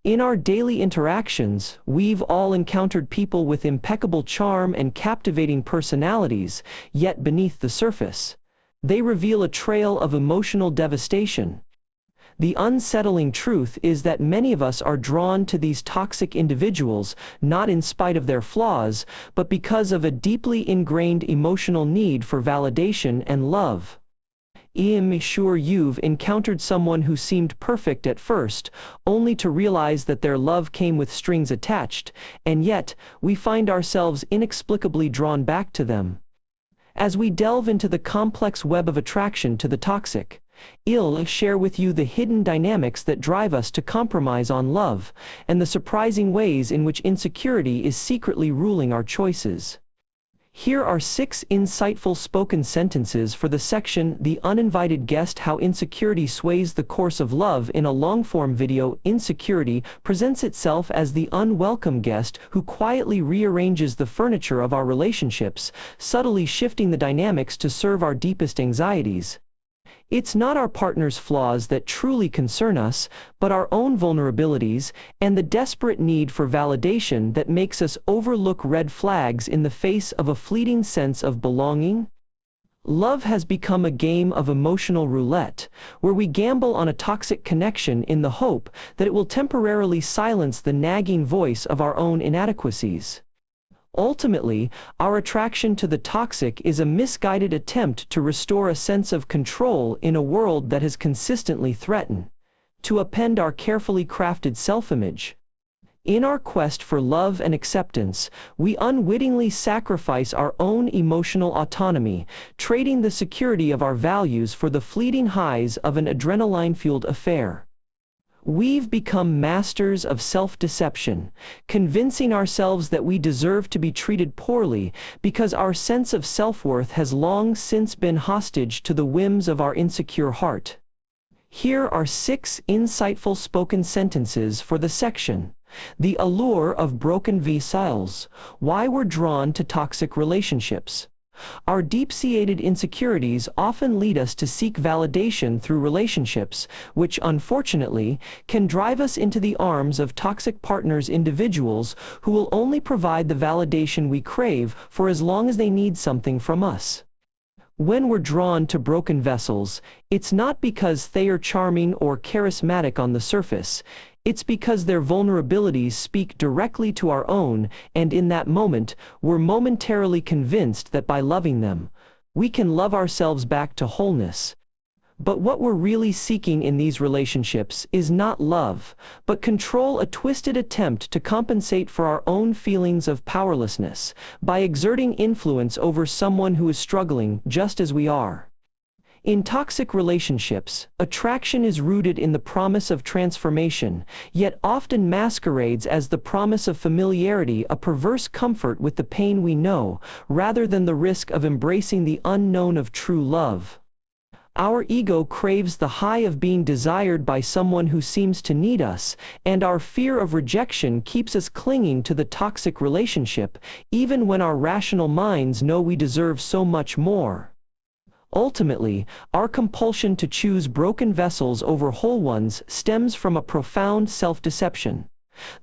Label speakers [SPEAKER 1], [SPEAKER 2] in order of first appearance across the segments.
[SPEAKER 1] In our daily interactions, we've all encountered people with impeccable charm and captivating personalities, yet beneath the surface, they reveal a trail of emotional devastation. The unsettling truth is that many of us are drawn to these toxic individuals, not in spite of their flaws, but because of a deeply ingrained emotional need for validation and love. I'm sure you've encountered someone who seemed perfect at first, only to realize that their love came with strings attached, and yet, we find ourselves inexplicably drawn back to them. As we delve into the complex web of attraction to the toxic, I'll share with you the hidden dynamics that drive us to compromise on love, and the surprising ways in which insecurity is secretly ruling our choices. Here are 6 insightful spoken sentences for the section The Uninvited Guest: How Insecurity Sways the Course of Love. In a long-form video, insecurity presents itself as the unwelcome guest who quietly rearranges the furniture of our relationships, subtly shifting the dynamics to serve our deepest anxieties. It's not our partner's flaws that truly concern us, but our own vulnerabilities and the desperate need for validation that makes us overlook red flags in the face of a fleeting sense of belonging. Love has become a game of emotional roulette, where we gamble on a toxic connection in the hope that it will temporarily silence the nagging voice of our own inadequacies. Ultimately, our attraction to the toxic is a misguided attempt to restore a sense of control in a world that has consistently threatened to upend our carefully crafted self-image. In our quest for love and acceptance, we unwittingly sacrifice our own emotional autonomy, trading the security of our values for the fleeting highs of an adrenaline-fueled affair. We've become masters of self-deception, convincing ourselves that we deserve to be treated poorly because our sense of self-worth has long since been hostage to the whims of our insecure heart. Here are 6 insightful spoken sentences for the section The Allure of Broken Vessels: Why We're Drawn to Toxic Relationships. Our deep-seated insecurities often lead us to seek validation through relationships, which unfortunately can drive us into the arms of toxic partners, individuals who will only provide the validation we crave for as long as they need something from us. When we're drawn to broken vessels, it's not because they are charming or charismatic on the surface. It's because their vulnerabilities speak directly to our own, and in that moment, we're momentarily convinced that by loving them, we can love ourselves back to wholeness. But what we're really seeking in these relationships is not love, but control, a twisted attempt to compensate for our own feelings of powerlessness by exerting influence over someone who is struggling just as we are. In toxic relationships, attraction is rooted in the promise of transformation, yet often masquerades as the promise of familiarity, a perverse comfort with the pain we know, rather than the risk of embracing the unknown of true love. Our ego craves the high of being desired by someone who seems to need us, and our fear of rejection keeps us clinging to the toxic relationship, even when our rational minds know we deserve so much more. Ultimately, our compulsion to choose broken vessels over whole ones stems from a profound self-deception.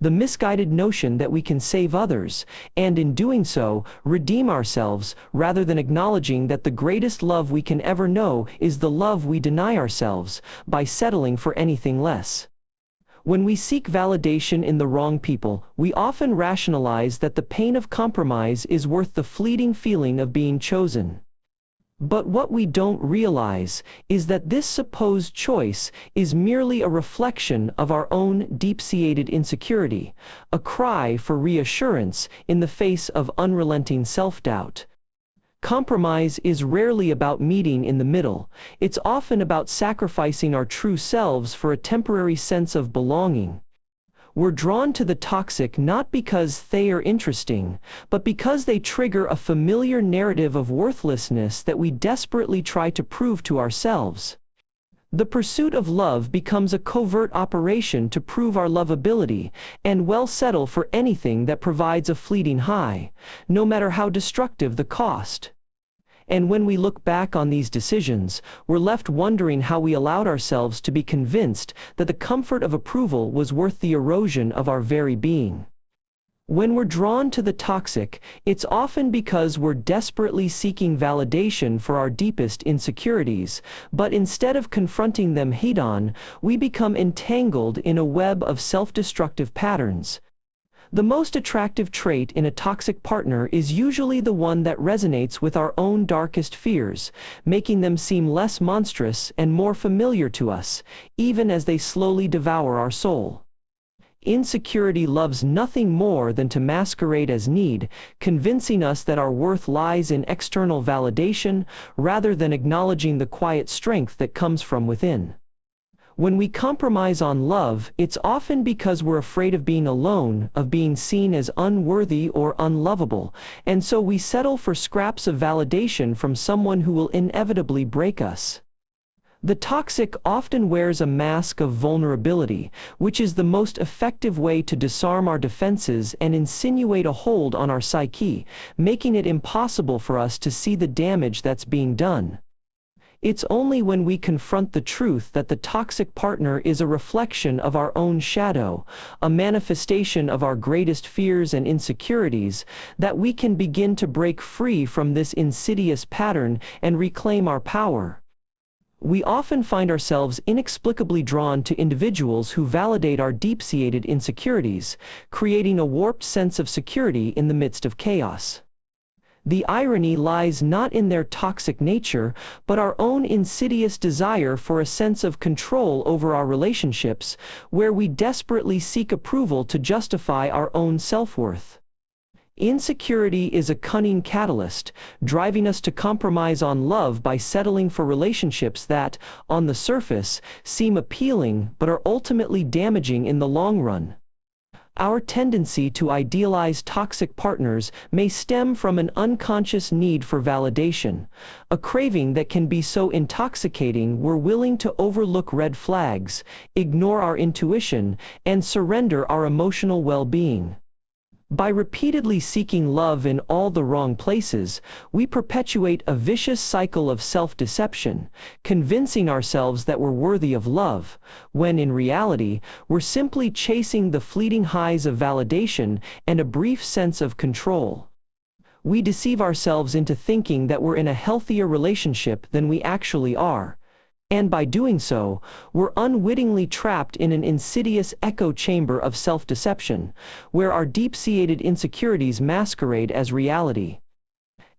[SPEAKER 1] The misguided notion that we can save others, and in doing so, redeem ourselves, rather than acknowledging that the greatest love we can ever know is the love we deny ourselves, by settling for anything less. When we seek validation in the wrong people, we often rationalize that the pain of compromise is worth the fleeting feeling of being chosen. But what we don't realize is that this supposed choice is merely a reflection of our own deep-seated insecurity, a cry for reassurance in the face of unrelenting self-doubt. Compromise is rarely about meeting in the middle. It's often about sacrificing our true selves for a temporary sense of belonging. We're drawn to the toxic not because they are interesting, but because they trigger a familiar narrative of worthlessness that we desperately try to prove to ourselves. The pursuit of love becomes a covert operation to prove our lovability, and we'll settle for anything that provides a fleeting high, no matter how destructive the cost. And when we look back on these decisions, we're left wondering how we allowed ourselves to be convinced that the comfort of approval was worth the erosion of our very being. When we're drawn to the toxic, it's often because we're desperately seeking validation for our deepest insecurities, but instead of confronting them head-on, we become entangled in a web of self-destructive patterns. The most attractive trait in a toxic partner is usually the one that resonates with our own darkest fears, making them seem less monstrous and more familiar to us, even as they slowly devour our soul. Insecurity loves nothing more than to masquerade as need, convincing us that our worth lies in external validation rather than acknowledging the quiet strength that comes from within. When we compromise on love, it's often because we're afraid of being alone, of being seen as unworthy or unlovable, and so we settle for scraps of validation from someone who will inevitably break us. The toxic often wears a mask of vulnerability, which is the most effective way to disarm our defenses and insinuate a hold on our psyche, making it impossible for us to see the damage that's being done. It's only when we confront the truth that the toxic partner is a reflection of our own shadow, a manifestation of our greatest fears and insecurities, that we can begin to break free from this insidious pattern and reclaim our power. We often find ourselves inexplicably drawn to individuals who validate our deep-seated insecurities, creating a warped sense of security in the midst of chaos. The irony lies not in their toxic nature, but our own insidious desire for a sense of control over our relationships, where we desperately seek approval to justify our own self-worth. Insecurity is a cunning catalyst, driving us to compromise on love by settling for relationships that, on the surface, seem appealing but are ultimately damaging in the long run. Our tendency to idealize toxic partners may stem from an unconscious need for validation, a craving that can be so intoxicating we're willing to overlook red flags, ignore our intuition, and surrender our emotional well-being. By repeatedly seeking love in all the wrong places, we perpetuate a vicious cycle of self-deception, convincing ourselves that we're worthy of love, when in reality, we're simply chasing the fleeting highs of validation and a brief sense of control. We deceive ourselves into thinking that we're in a healthier relationship than we actually are. And by doing so, we're unwittingly trapped in an insidious echo chamber of self-deception, where our deep-seated insecurities masquerade as reality.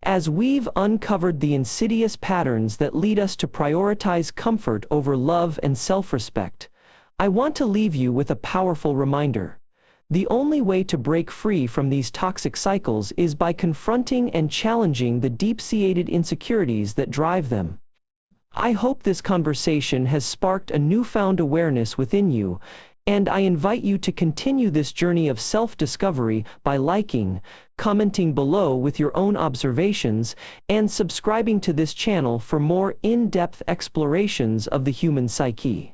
[SPEAKER 1] As we've uncovered the insidious patterns that lead us to prioritize comfort over love and self-respect, I want to leave you with a powerful reminder. The only way to break free from these toxic cycles is by confronting and challenging the deep-seated insecurities that drive them. I hope this conversation has sparked a newfound awareness within you, and I invite you to continue this journey of self-discovery by liking, commenting below with your own observations, and subscribing to this channel for more in-depth explorations of the human psyche.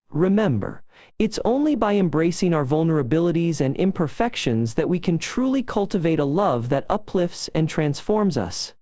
[SPEAKER 1] Remember, it's only by embracing our vulnerabilities and imperfections that we can truly cultivate a love that uplifts and transforms us.